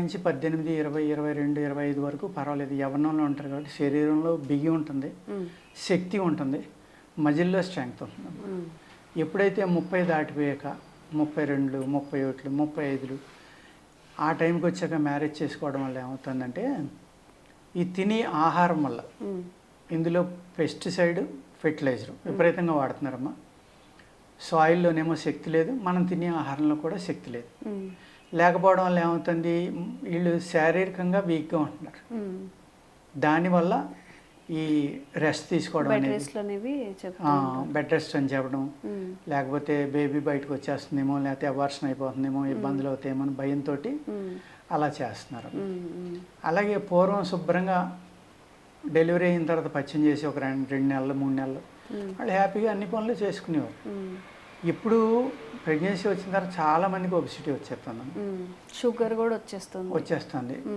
నుంచి 18, 20, 22, 25 వరకు పర్వాలేదు. యవ్వనంలో ఉంటారు కాబట్టి శరీరంలో బిగి ఉంటుంది, శక్తి ఉంటుంది, మజిల్లో స్ట్రెంగ్త్ ఉంటుంది. ఎప్పుడైతే 30 దాటిపోయాక 32, 31, 35 ఆ టైంకి వచ్చాక మ్యారేజ్ చేసుకోవడం వల్ల ఏమవుతుందంటే ఈ తినే ఆహారం వల్ల ఇందులో పెస్టిసైడ్, ఫెర్టిలైజర్ విపరీతంగా వాడుతున్నారమ్మా. సాయిల్లోనేమో శక్తి లేదు, మనం తినే ఆహారంలో కూడా శక్తి లేదు. లేకపోవడం వల్ల ఏమవుతుంది, వీళ్ళు శారీరకంగా వీక్గా ఉంటున్నారు. దానివల్ల ఈ రెస్ట్ తీసుకోవడం అనేది, బెడ్ రెస్ట్ అని చెప్పడం, లేకపోతే బేబీ బయటకు వచ్చేస్తుందేమో, లేకపోతే అబార్షన్ అయిపోతుందేమో, ఇబ్బందులు అవుతాయేమో అని భయంతో అలా చేస్తున్నారు. అలాగే పూర్వం శుభ్రంగా డెలివరీ అయిన తర్వాత పచ్చం చేసి ఒక 2 నెలలు 3 నెలలు వాళ్ళు హ్యాపీగా అన్ని పనులు చేసుకునేవారు. ఇప్పుడు ప్రెగ్నెన్సీ వచ్చిన తర్వాత చాలా మందికి ఒబెసిటీ వచ్చేస్తుంది, షుగర్ కూడా వచ్చేస్తుంది.